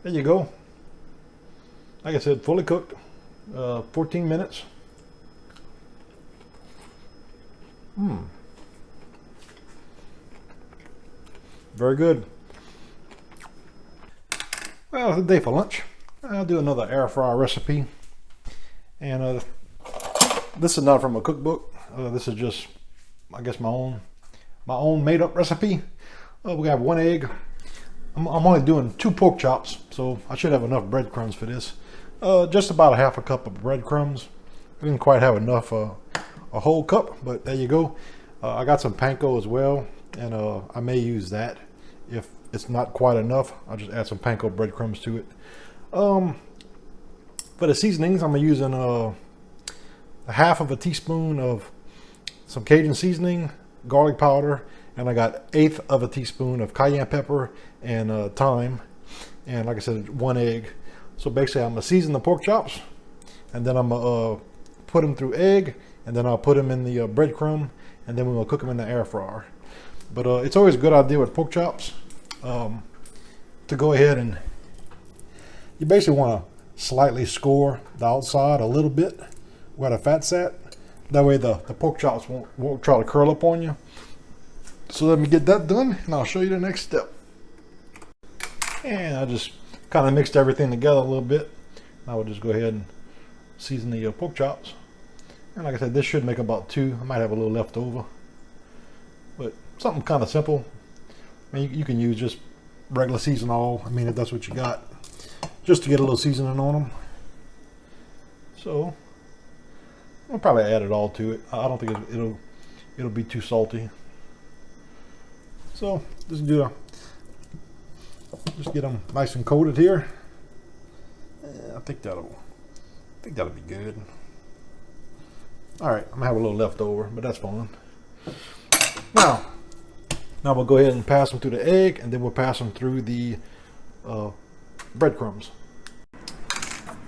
There you go. Like I said, fully cooked. 14 minutes. Very good. Well, it's a day for lunch. I'll do another air fryer recipe. And this is not from a cookbook. This is just, I guess, my own made up recipe. We got 1 egg. I'm only doing 2 pork chops, so I should have enough breadcrumbs for this. Just about a half a cup of breadcrumbs. I didn't quite have enough a whole cup, but there you go. I got some panko as well, and I may use that. If it's not quite enough, I'll just add some panko breadcrumbs to it. For the seasonings, I'm using a half of a teaspoon of some Cajun seasoning, garlic powder, and I got 1/8 of a teaspoon of cayenne pepper and thyme, and like I said, 1 egg. So basically, I'm gonna season the pork chops, and then I'm gonna put them through egg, and then I'll put them in the breadcrumb, and then we're gonna cook them in the air fryer. But it's always a good idea with pork chops to go ahead and you basically want to slightly score the outside a little bit where the fat's at. That way the pork chops won't try to curl up on you. So let me get that done, and I'll show you the next step. And I just kind of mixed everything together a little bit. I will just go ahead and season the pork chops. And like I said, this should make about 2. I might have a little left over, but something kind of simple. I mean, you can use just regular season oil. I mean, if that's what you got, just to get a little seasoning on them. So I'll probably add it all to it. I don't think it'll be too salty. So just get them nice and coated here. Yeah, I think that'll be good. All right, I'm gonna have a little left over, but that's fine. Now we'll go ahead and pass them through the egg, and then we'll pass them through the breadcrumbs.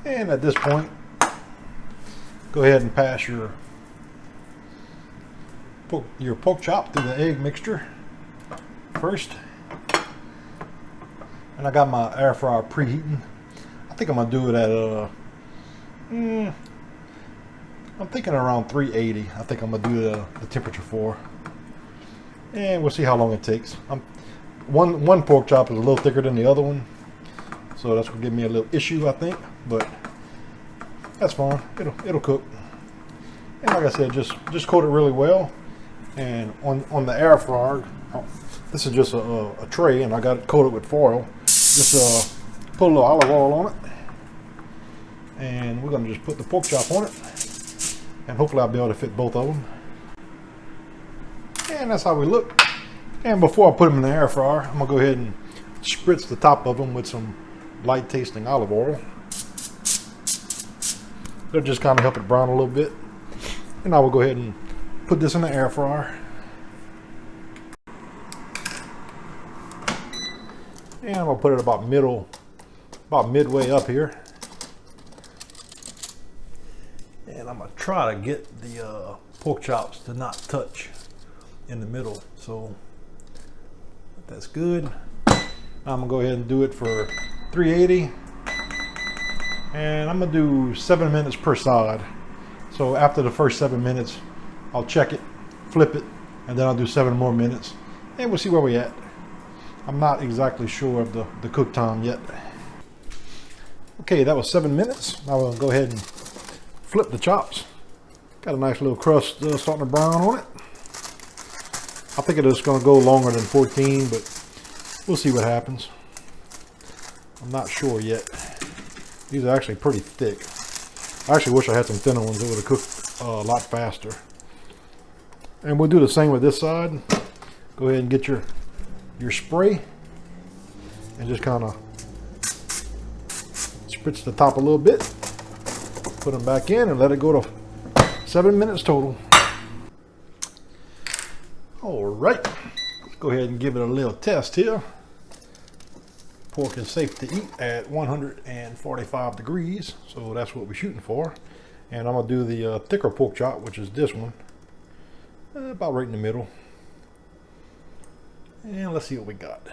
And at this point, go ahead and pass your pork chop through the egg mixture first. And I got my air fryer preheating. I think I'm gonna do it at I'm thinking around 380. I think I'm gonna do the temperature for. And we'll see how long it takes. One pork chop is a little thicker than the other one, so that's gonna give me a little issue, I think. But that's fine. It'll cook. And like I said, just coat it really well. And on the air fryer, this is just a tray, and I got it coated with foil. Just put a little olive oil on it, and we're gonna just put the pork chop on it, and hopefully I'll be able to fit both of them. And that's how we look. And before I put them in the air fryer, I'm gonna go ahead and spritz the top of them with some light tasting olive oil. It'll just kind of help it brown a little bit. And I will go ahead and put this in the air fryer. And I'm gonna put it about midway up here. And I'm gonna try to get the pork chops to not touch in the middle. So that's good. I'm gonna go ahead and do it for 380. And I'm gonna do 7 minutes per side. So after the first 7 minutes, I'll check it, flip it, and then I'll do 7 more minutes, and we'll see where we're at. I'm not exactly sure of the cook time yet. Okay, that was 7 minutes. Now we'll go ahead and flip the chops. Got a nice little crust starting to brown on it. I think it is going to go longer than 14, but we'll see what happens. I'm not sure yet. These are actually pretty thick. I actually wish I had some thinner ones that would have cooked a lot faster. And we'll do the same with this side. Go ahead and get your spray and just kind of spritz the top a little bit. Put them back in and let it go to 7 minutes total. All right, let's go ahead and give it a little test here. Pork is safe to eat at 145 degrees, so that's what we're shooting for. And I'm gonna do the thicker pork chop, which is this one, about right in the middle. And let's see what we got.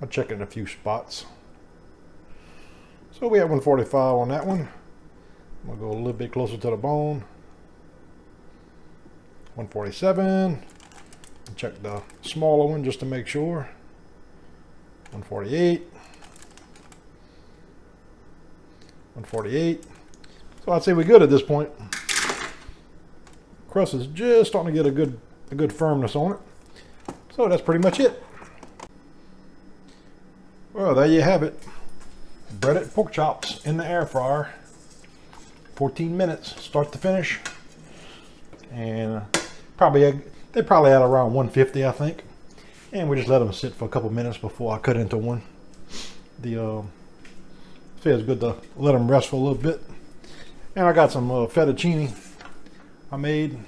I'll check it in a few spots. So we have 145 on that one. I'm gonna go a little bit closer to the bone. 147. Check the smaller one just to make sure. 148. 148. So I'd say we're good at this point. Crust is just starting to get a good firmness on it. So that's pretty much it. Well, there you have it. Breaded pork chops in the air fryer. 14 minutes, start to finish. And they probably had around 150, I think. And we just let them sit for a couple minutes before I cut into one. Feels good to let them rest for a little bit. And I got some fettuccine I made.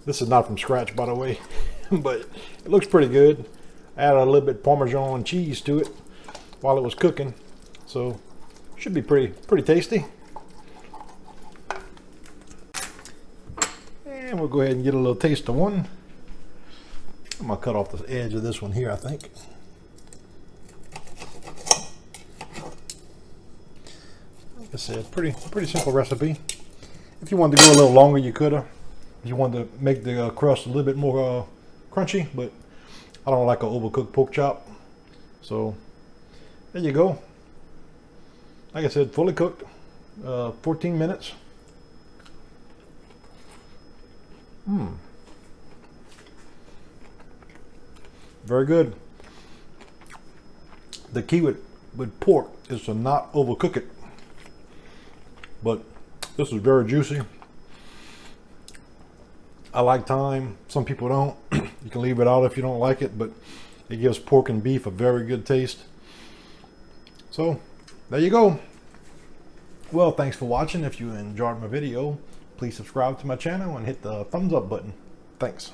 This is not from scratch, by the way, but it looks pretty good. I added a little bit Parmesan cheese to it while it was cooking, so should be pretty tasty. And we'll go ahead and get a little taste of one. I'm gonna cut off the edge of this one here, I think. Like I said, pretty simple recipe. If you wanted to go a little longer, you could have. If you wanted to make the crust a little bit more crunchy, but I don't like an overcooked pork chop. So there you go. Like I said, fully cooked, 14 minutes. Very good. The key with pork is to not overcook it. But this is very juicy. I like thyme. Some people don't. You can leave it out if you don't like it, but it gives pork and beef a very good taste. So there you go. Well, thanks for watching. If you enjoyed my video, please subscribe to my channel and hit the thumbs up button. Thanks.